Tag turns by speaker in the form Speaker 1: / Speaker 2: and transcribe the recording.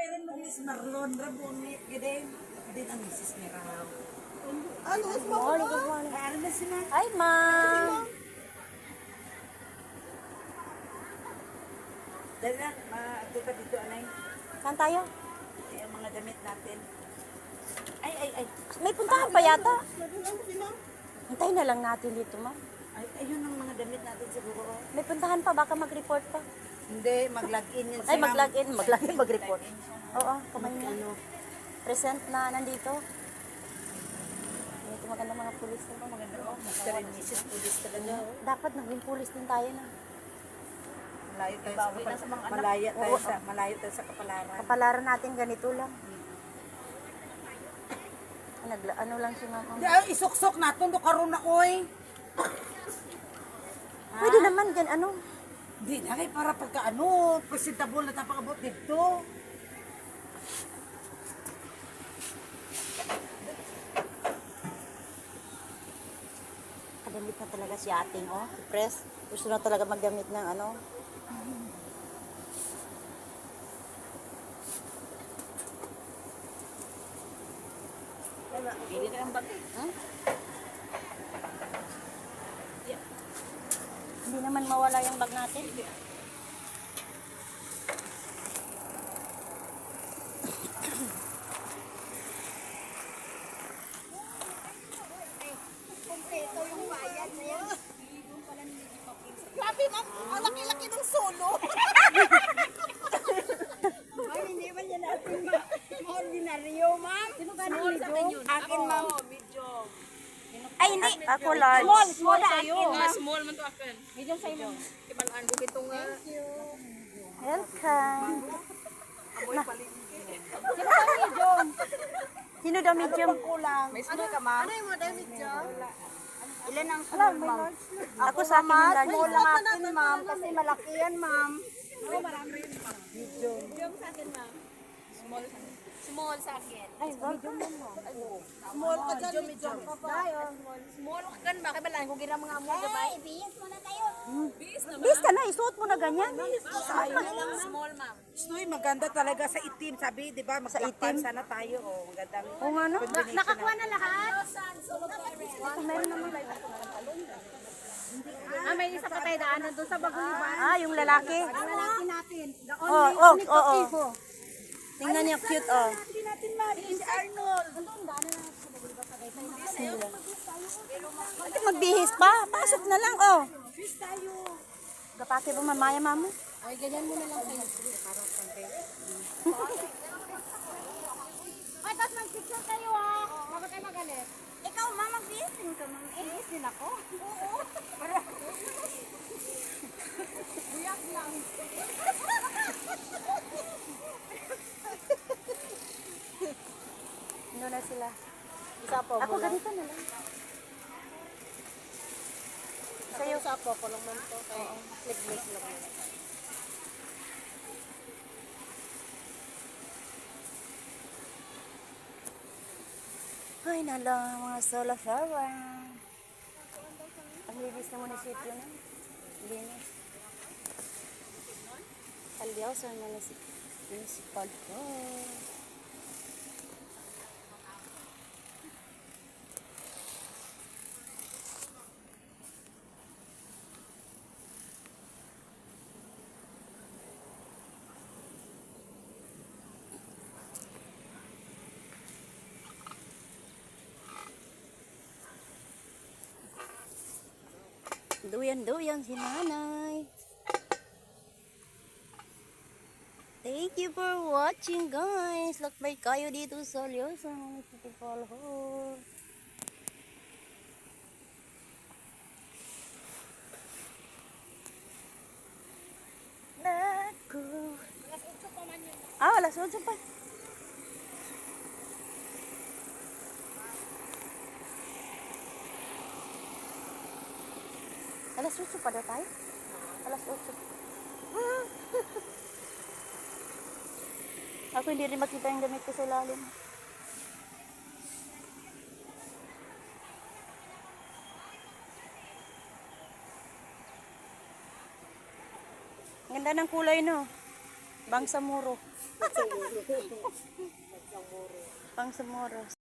Speaker 1: Pero maglis Marlon, Raboni, gede. Din ang misis ni Raw.
Speaker 2: Ano, is mo?
Speaker 3: Morning, good morning.
Speaker 1: Ano na si Ma'am?
Speaker 3: Hi, ma'am.
Speaker 1: Dali na, ito pa dito, anay.
Speaker 3: Saan tayo?
Speaker 1: Yung mga damit natin. Ay.
Speaker 3: May puntahan pa yata.
Speaker 2: Ano si ma'am?
Speaker 3: Hintayin na lang natin dito, ma'am.
Speaker 1: Ay, ayun ang mga damit natin siguro.
Speaker 3: May puntahan pa, baka mag-report pa.
Speaker 1: Hindi, mag-log-in yun si
Speaker 3: Ay,
Speaker 1: Ma'am.
Speaker 3: mag-login, mag-report. Oo, kumain na.
Speaker 1: Ano,
Speaker 3: Present na nandito. Ito maganda mga pulis na to.
Speaker 1: maganda oh. Mr. and Mrs. Police talaga. Oh.
Speaker 3: Dapat naging pulis din tayo na.
Speaker 1: Malayo tayo sa, malayo tayo sa kapalaran.
Speaker 3: Kapalaran natin ganito lang. Ano lang si ma'am.
Speaker 1: Di ay, isuksok natin do karon na oy.
Speaker 3: Pwede naman dyan, ano.
Speaker 1: Di na kay para pagka ano, presentable na tapakabot dito.
Speaker 3: Kadamit na talaga si ating, oh. Si Press. Gusto na talaga maggamit ng ano.
Speaker 1: Bili na ang bag.
Speaker 3: Hmm? Hindi naman mawala yung bag natin.
Speaker 2: Grabe ma'am, ang laki-laki ng solo. Ay, hindi man yan natin ma-ordinaryo, ma'am. Sino ka medium? Akin, ma'am.
Speaker 3: Ay, hindi. Ako large.
Speaker 2: Small sa'yo.
Speaker 4: Small man to akin.
Speaker 2: Medium sa'yo, ma'am.
Speaker 4: Ibalaan ko ito nga.
Speaker 3: Welcome.
Speaker 2: Sino ka medium?
Speaker 3: Sino daw medium?
Speaker 2: Kulang.
Speaker 4: May small ka, ma'am.
Speaker 2: Ano yung model medium?
Speaker 4: Ilan ang small, ma'am?
Speaker 3: Ako sa akin yung large.
Speaker 2: Small lang akin, ma'am. Kasi malaki yan, ma'am.
Speaker 4: Small sa akin.
Speaker 3: Ay, medium mo.
Speaker 2: Small ka dyan, medium ka pa.
Speaker 4: Small ka kan ba? Kaya balaan ko gira mga amor, gabay.
Speaker 3: Bis ka na, isuot mo na ganyan.
Speaker 4: Small, ma'am.
Speaker 1: Stoy, maganda talaga sa itim, sabi, di ba? Sa itim sana tayo, oh, maganda.
Speaker 3: Oo nga, no?
Speaker 2: Nakakuha na lahat?
Speaker 3: Meron naman.
Speaker 2: May isa pa tayo daanan doon sa bagong iba.
Speaker 3: Ah, yung lalaki.
Speaker 2: Ang lalaki natin. The
Speaker 3: Oh,
Speaker 2: only
Speaker 3: oh, oh.
Speaker 2: Tibo.
Speaker 3: Tingnan niyo, cute, oh.
Speaker 2: Hindi natin si Arnold.
Speaker 3: Ito magbihis pa. Pasok na lang, oh.
Speaker 2: Fish tayo.
Speaker 3: Gapake ba mamaya, mamo?
Speaker 2: Ay, ganyan mo na lang kayo. Ay, tapos mag-picture kayo ha. Bakit kayo magalit? Ikaw, ma, mag-bihis din ka, ma'am. Bihis din ako? Oo. Buyak lang.
Speaker 3: Ano na sila?
Speaker 2: Isa po,
Speaker 3: Ako ganito na lang.
Speaker 2: Sa'yo, isa po, ko lang man to. Kaya, click-click lang.
Speaker 3: Ay, nala, mga solar flower. Ang linis na munisipyo na. Linis. Kalyaw sa municipal ko. Duyan-duyan si nanay. Thank you for watching, guys. Lakbay kayo dito sa Lyosa Municipal Hall. Naku. Ah, alas 8 pa. Alas 8 pa daw tayo? Alas 8. Ako hindi rin makita yung damit ko sa ilalim. Ganda ng kulay, no? Bangsamoro. Bangsamoro.